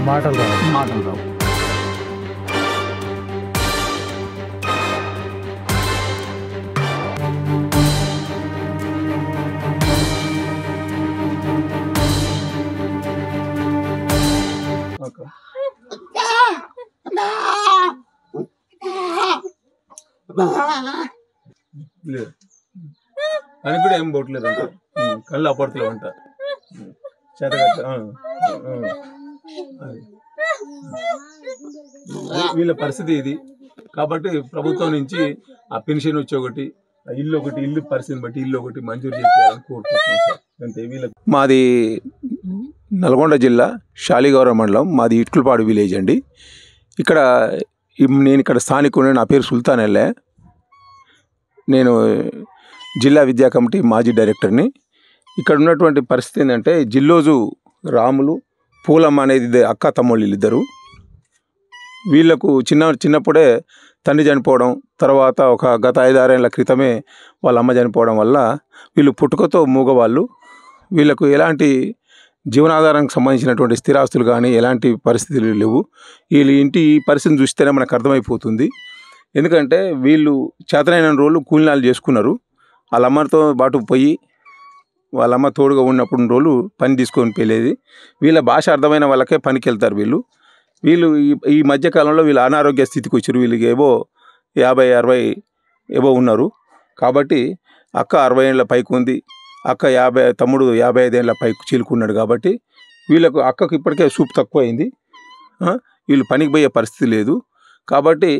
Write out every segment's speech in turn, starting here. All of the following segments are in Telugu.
మాటలు రావు. మాటలు రావు. లేదు అని కూడా ఏం పోవట్లేదు అంట, కళ్ళు అపడుతలేవు అంట, వీళ్ళ పరిస్థితి ఇది. కాబట్టి ప్రభుత్వం నుంచి ఆ పెన్షన్ వచ్చి ఒకటి, ఇల్లు పరిస్థితిని బట్టి ఇల్లు ఒకటి మంజూరు చేయాలని కోరుకుంటున్నాం సార్. అంతే. వీళ్ళకి మాది నల్గొండ జిల్లా శాలిగౌరవ మండలం, మాది ఇట్కులపాడు విలేజ్ అండి. ఇక్కడ నేను ఇక్కడ స్థానికుడు, నా పేరు సుల్తాన్ ఎల్లే. నేను జిల్లా విద్యా కమిటీ మాజీ డైరెక్టర్ని. ఇక్కడ ఉన్నటువంటి పరిస్థితి ఏంటంటే, జిల్లోజు రాములు, పూలమ్మ అనేది అక్క తమ్ముళ్ళు ఇద్దరు. వీళ్ళకు చిన్నప్పుడే తండ్రి చనిపోవడం, తర్వాత ఒక గత 5-6 ఏళ్ల క్రితమే వాళ్ళ అమ్మ చనిపోవడం వల్ల వీళ్ళు పుట్టుకతో మూగవాళ్ళు. వీళ్ళకు ఎలాంటి జీవనాధారానికి సంబంధించినటువంటి స్థిరాస్తులు కానీ ఎలాంటి పరిస్థితులు లేవు. వీళ్ళు ఇంటి పరిస్థితిని చూస్తేనే మనకు అర్థమైపోతుంది. ఎందుకంటే వీళ్ళు చేతనైన రోజులు కూలినాలు చేసుకున్నారు. వాళ్ళ అమ్మతో పాటు పోయి వాళ్ళ అమ్మ తోడుగా ఉన్నప్పుడు రోజులు పని తీసుకొని వెళ్ళేది. వీళ్ళ భాష అర్థమైన వాళ్ళకే పనికి వెళ్తారు వీళ్ళు ఈ మధ్యకాలంలో వీళ్ళు అనారోగ్య స్థితికి వచ్చారు. వీళ్ళకి ఏవో 50-60 ఏవో ఉన్నారు. కాబట్టి అక్క 60 ఏళ్ళ పైకి ఉంది, తమ్ముడు 55 ఏళ్ళ పైకి చీలుకున్నాడు. కాబట్టి వీళ్ళకు అక్కకు ఇప్పటికే సూపు తక్కువ అయింది. వీళ్ళు పనికి పోయే పరిస్థితి లేదు. కాబట్టి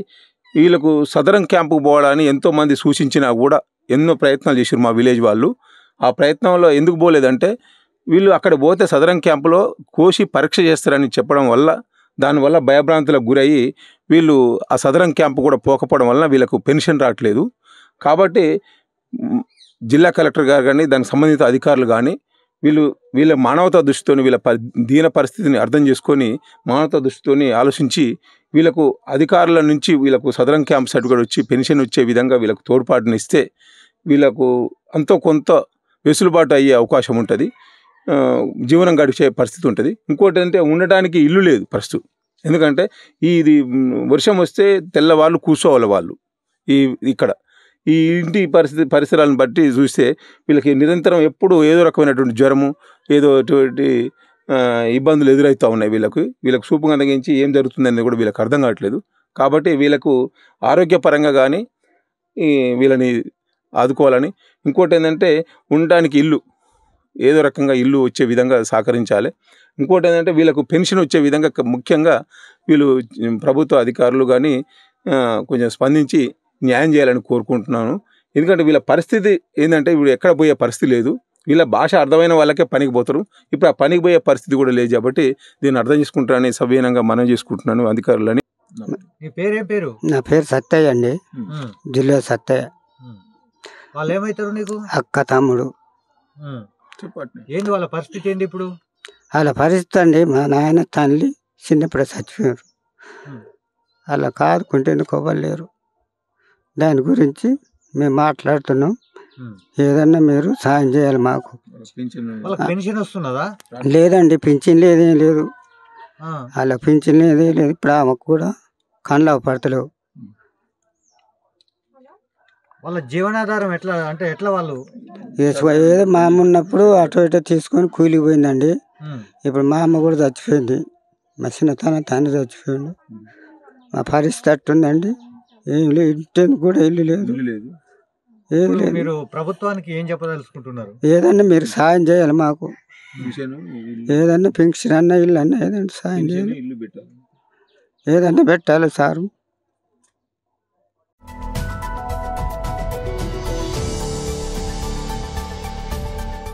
వీళ్ళకు సదరం క్యాంపుకు పోవడానికి ఎంతోమంది సూచించినా కూడా ఎన్నో ప్రయత్నాలు చేశారు మా విలేజ్ వాళ్ళు. ఆ ప్రయత్నంలో ఎందుకు పోలేదంటే, వీళ్ళు అక్కడ పోతే సదరం క్యాంపులో కోసి పరీక్ష చేస్తారని చెప్పడం వల్ల, దానివల్ల భయభ్రాంతులకు గురయ్యి వీళ్ళు ఆ సదరం క్యాంపు కూడా పోకపోవడం వల్ల వీళ్ళకు పెన్షన్ రావట్లేదు. కాబట్టి జిల్లా కలెక్టర్ గారు కానీ దానికి సంబంధిత అధికారులు కానీ వీళ్ళ మానవతా దృష్టితోని వీళ్ళ దీన పరిస్థితిని అర్థం చేసుకొని మానవతా దృష్టితోని ఆలోచించి వీళ్ళకు అధికారుల నుంచి వీళ్ళకు సదరం క్యాంప్ సర్టిఫికేట్ వచ్చి పెన్షన్ వచ్చే విధంగా వీళ్ళకు తోడ్పాటుని ఇస్తే వీళ్ళకు అంతో కొంత వెసులుబాటు అయ్యే అవకాశం ఉంటుంది, జీవనం గడిచే పరిస్థితి ఉంటుంది. ఇంకోటి అంటే ఉండటానికి ఇల్లు లేదు ప్రస్తుతం. ఎందుకంటే ఇది వర్షం వస్తే తెల్లవాళ్ళు కూర్చోవాలి వాళ్ళు. ఇక్కడ ఈ ఇంటి పరిసరాలను బట్టి చూస్తే వీళ్ళకి నిరంతరం ఎప్పుడు ఏదో రకమైనటువంటి జ్వరము, ఏదో అటువంటి ఇబ్బందులు ఎదురవుతూ ఉన్నాయి. వీళ్ళకు సూపుగా తగ్గించి ఏం జరుగుతుందనేది కూడా వీళ్ళకి అర్థం కావట్లేదు. కాబట్టి వీళ్ళకు ఆరోగ్యపరంగా కానీ వీళ్ళని ఆదుకోవాలని, ఇంకోటి ఏంటంటే ఉండడానికి ఇల్లు, ఏదో రకంగా ఇల్లు వచ్చే విధంగా సహకరించాలి. ఇంకోటి ఏంటంటే వీళ్ళకు పెన్షన్ వచ్చే విధంగా ముఖ్యంగా వీళ్ళు ప్రభుత్వ అధికారులు కానీ కొంచెం స్పందించి న్యాయం చేయాలని కోరుకుంటున్నాను. ఎందుకంటే వీళ్ళ పరిస్థితి ఏంటంటే వీళ్ళు ఎక్కడ పోయే పరిస్థితి లేదు. వీళ్ళ భాష అర్థమైన వాళ్ళకే పనికి పోతారు. ఇప్పుడు ఆ పనికి పోయే పరిస్థితి కూడా లేదు. కాబట్టి దీన్ని అర్థం చేసుకుంటారని సవ్యంగా మనం చేసుకుంటున్నాను అధికారులని. నీ పేరేం పేరు? నా పేరు సత్తయ్య అండి, జిల్లా సత్తయ్య. వాళ్ళు ఏమవుతారు నీకు? అక్క తమ్ముడు. ఏంటి వాళ్ళ పరిస్థితి ఏంటి ఇప్పుడు? వాళ్ళ పరిస్థితి అండి, మా నాయన తల్లి చిన్నప్పుడే చచ్చిపోయారు. అలా కాదుకుంటే కొవ్వలేరు. దాని గురించి మేము మాట్లాడుతున్నాం. ఏదన్నా మీరు సాయం చేయాలి మాకు. పెన్షన్ వస్తున్నదా? లేదండి, పింఛన్ లేదేం లేదు. అలా పింఛన్ లేదే లేదు. ఇప్పుడు ఆమెకు కూడా కళ్ళు పడతలేవు. వాళ్ళ జీవనాధారం ఎట్లా అంటే ఎట్లా వాళ్ళు? ఏదో మా అమ్మ ఉన్నప్పుడు అటు ఇటు తీసుకొని కూలికి పోయిందండి. ఇప్పుడు మా అమ్మ కూడా చచ్చిపోయింది. మా చిన్నతన తండ్రి చచ్చిపోయింది. మా పరిస్థితి అట్టుందండి. ఏం లేదు, ఇంటికి కూడా ఇల్లు లేదు, ఏం లేదు. మీరు ప్రభుత్వానికి ఏం చెప్పదలుచుకుంటున్నారు? ఏదన్నా మీరు సాయం చేయాలి మాకు. ఏదన్నా పెన్షన్ అన్న ఇల్లు అన్న ఏదన్నా సాయం చేయాలి, ఏదన్నా పెట్టాలి సారు.